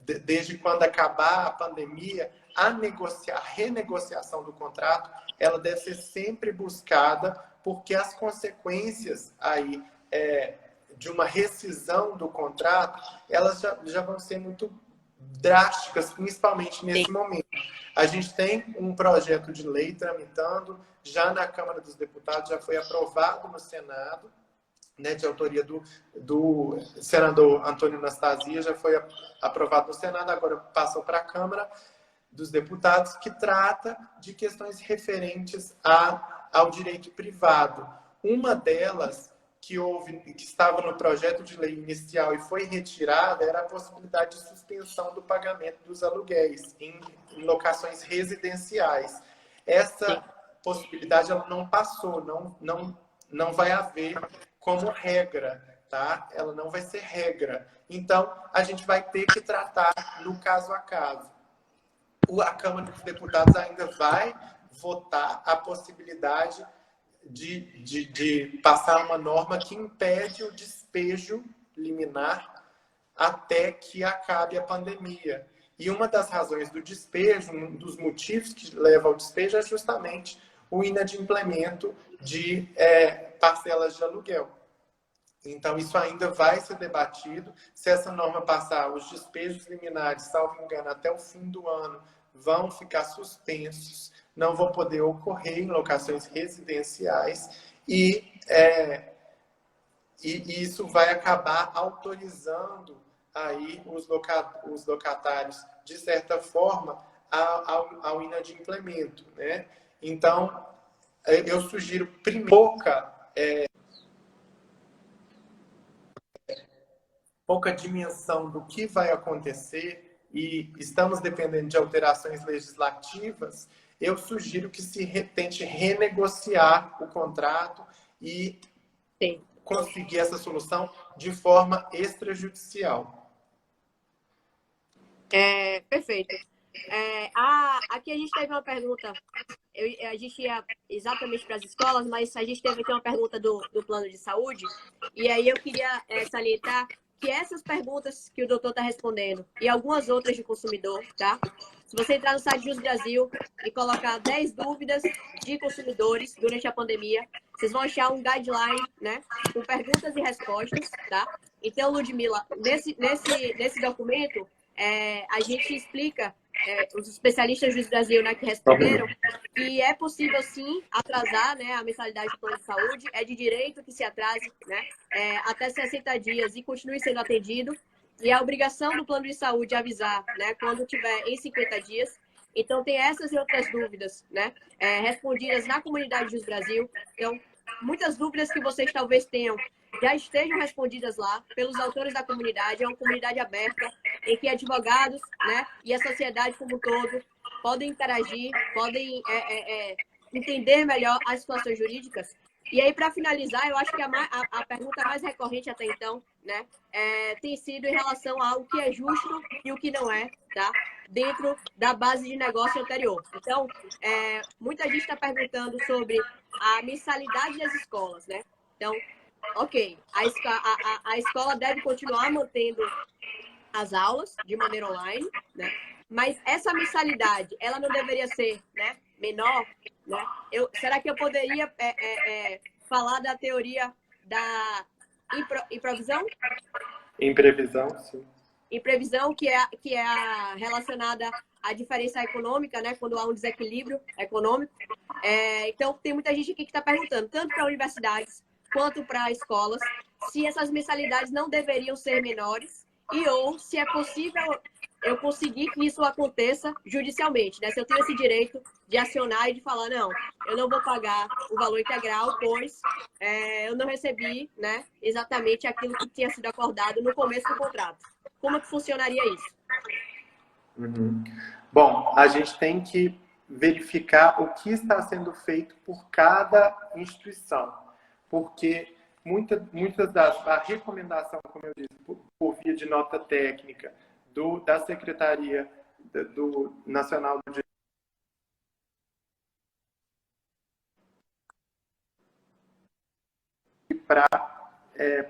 desde quando acabar a pandemia. A renegociação do contrato, ela deve ser sempre buscada, porque as consequências aí de uma rescisão do contrato, elas já vão ser muito drásticas, principalmente nesse momento. A gente tem um projeto de lei tramitando, já na Câmara dos Deputados, já foi aprovado no Senado, né, de autoria do senador Antônio Anastasia, já foi aprovado no Senado, agora passou para a Câmara dos Deputados, que trata de questões referentes ao direito privado. Uma delas, que estava no projeto de lei inicial e foi retirada, era a possibilidade de suspensão do pagamento dos aluguéis em locações residenciais. Essa possibilidade ela não passou, não vai haver como regra, tá? Ela não vai ser regra. Então, a gente vai ter que tratar no caso a caso. A Câmara dos Deputados ainda vai votar a possibilidade de passar uma norma que impede o despejo liminar até que acabe a pandemia. E uma das razões do despejo, um dos motivos que leva ao despejo é justamente o inadimplemento de parcelas de aluguel. Então, isso ainda vai ser debatido. Se essa norma passar, os despejos liminares, salvo engano, até o fim do ano, vão ficar suspensos, não vão poder ocorrer em locações residenciais e isso vai acabar autorizando aí os locatários, de certa forma, ao inadimplemento, né? Então, eu sugiro pouca dimensão do que vai acontecer e estamos dependendo de alterações legislativas. Eu sugiro que se tente renegociar o contrato e conseguir essa solução de forma extrajudicial. Perfeito. Aqui a gente teve uma pergunta, a gente ia exatamente para as escolas, mas a gente teve aqui uma pergunta do plano de saúde, e aí eu queria salientar que essas perguntas que o doutor está respondendo e algumas outras de consumidor, tá? Se você entrar no site Jus Brasil e colocar 10 dúvidas de consumidores durante a pandemia, vocês vão achar um guideline, né, com perguntas e respostas, tá? Então, Ludmila, nesse documento, a gente explica, os especialistas do Brasil, né, que responderam, que é possível, sim, atrasar, né, a mensalidade do plano de saúde, é de direito que se atrase, né, até 60 dias e continue sendo atendido, e a obrigação do plano de saúde é avisar, né, quando tiver em 50 dias. Então, tem essas e outras dúvidas, né, respondidas na comunidade Jus Brasil. Então, muitas dúvidas que vocês talvez tenham já estejam respondidas lá pelos autores da comunidade. É uma comunidade aberta em que advogados, né, e a sociedade como um todo podem interagir, podem entender melhor as situações jurídicas. E aí, para finalizar, eu acho que a pergunta mais recorrente até então, né, tem sido em relação ao que é justo e o que não é, tá? Dentro da base de negócio anterior. Então, muita gente está perguntando sobre a mensalidade das escolas, né? Então, ok, a escola deve continuar mantendo as aulas de maneira online, né? Mas essa mensalidade, ela não deveria ser, né, menor, né? Será que eu poderia falar da teoria da improvisão? Imprevisão, sim. Imprevisão, que é relacionada à diferença econômica, né? Quando há um desequilíbrio econômico. Então, tem muita gente aqui que está perguntando, tanto para universidades quanto para escolas, se essas mensalidades não deveriam ser menores e ou se é possível eu conseguir que isso aconteça judicialmente, né? Se eu tenho esse direito de acionar e de falar, não, eu não vou pagar o valor integral, pois eu não recebi, né, exatamente aquilo que tinha sido acordado no começo do contrato. Como é que funcionaria isso? Uhum. Bom, a gente tem que verificar o que está sendo feito por cada instituição, porque muitas a recomendação, como eu disse, por via de nota técnica da Secretaria do Nacional do Direito para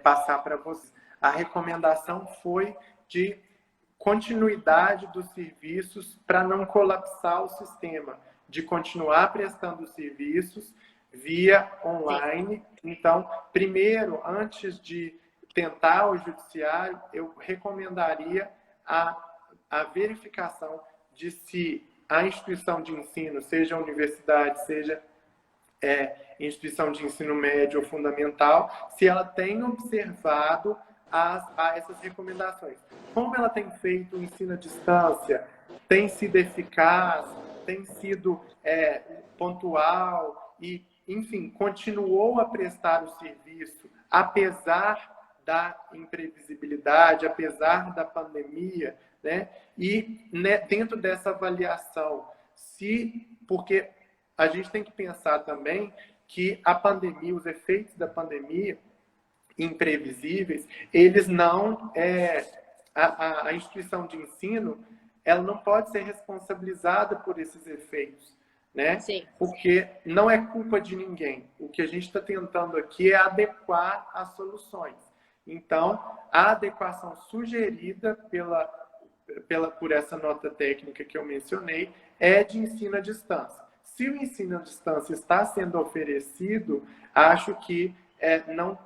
passar para vocês. A recomendação foi de continuidade dos serviços para não colapsar o sistema, de continuar prestando serviços via online. Então, primeiro, antes de tentar o judiciário, eu recomendaria a verificação de se a instituição de ensino, seja a universidade, seja instituição de ensino médio ou fundamental, se ela tem observado a essas recomendações. Como ela tem feito o ensino à distância, tem sido eficaz, tem sido pontual e, enfim, continuou a prestar o serviço, apesar da imprevisibilidade, apesar da pandemia, né? E dentro dessa avaliação, porque a gente tem que pensar também que a pandemia, os efeitos da pandemia imprevisíveis, eles não a instituição de ensino, ela não pode ser responsabilizada por esses efeitos, né? Sim. Porque não é culpa de ninguém. O que a gente está tentando aqui é adequar as soluções. Então, a adequação sugerida por essa nota técnica que eu mencionei é de ensino à distância. Se o ensino à distância está sendo oferecido, acho que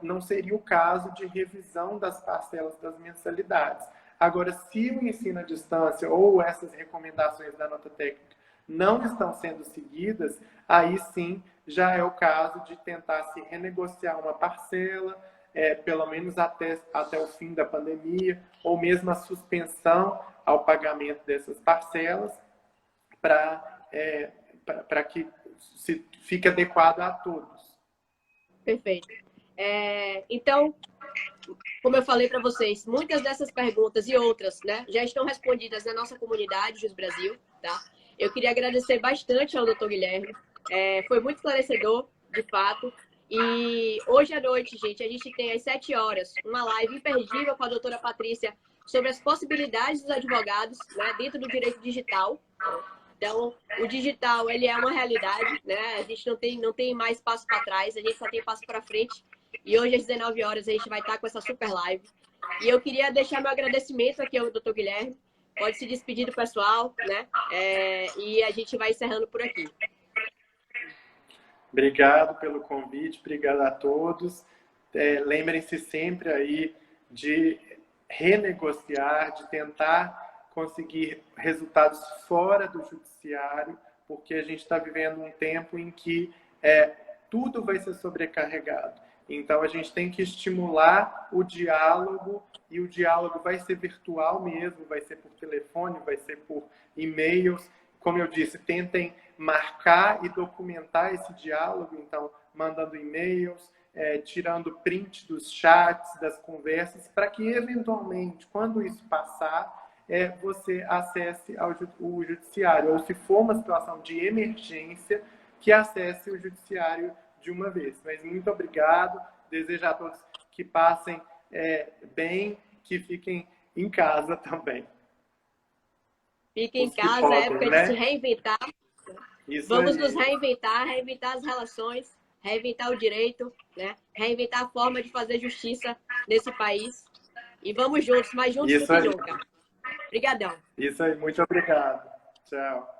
não seria o caso de revisão das parcelas das mensalidades. Agora, se o ensino à distância ou essas recomendações da nota técnica não estão sendo seguidas, aí sim já é o caso de tentar se renegociar uma parcela, pelo menos até o fim da pandemia, ou mesmo a suspensão ao pagamento dessas parcelas, para que fique adequado a todos. Perfeito. Então, como eu falei para vocês, muitas dessas perguntas e outras, né, já estão respondidas na nossa comunidade Jus Brasil, tá? Eu queria agradecer bastante ao Dr. Guilherme. Foi muito esclarecedor, de fato. E hoje à noite, gente, a gente tem às 7 horas uma live imperdível com a doutora Patrícia sobre as possibilidades dos advogados, né, dentro do direito digital. Então, o digital, ele é uma realidade, né? A gente não tem mais passo para trás, a gente só tem passo para frente. E hoje, às 19 horas, a gente vai estar com essa super live. E eu queria deixar meu agradecimento aqui ao Dr. Guilherme. Pode se despedir do pessoal, né? E a gente vai encerrando por aqui. Obrigado pelo convite, obrigado a todos. Lembrem-se sempre aí de renegociar, de tentar conseguir resultados fora do judiciário, porque a gente está vivendo um tempo em que tudo vai ser sobrecarregado. Então, a gente tem que estimular o diálogo, e o diálogo vai ser virtual mesmo, vai ser por telefone, vai ser por e-mails. Como eu disse, tentem marcar e documentar esse diálogo, então, mandando e-mails, tirando print dos chats, das conversas, para que, eventualmente, quando isso passar, você acesse o judiciário, ou se for uma situação de emergência, que acesse o judiciário de uma vez. Mas muito obrigado, desejo a todos que passem bem, que fiquem em casa também. Fiquem em casa, é época de se reinventar. Isso Vamos aí. nos reinventar as relações, reinventar o direito, né? Reinventar a forma de fazer justiça nesse país. E vamos juntos, mais juntos do que nunca. Obrigadão. Isso aí, muito obrigado. Tchau.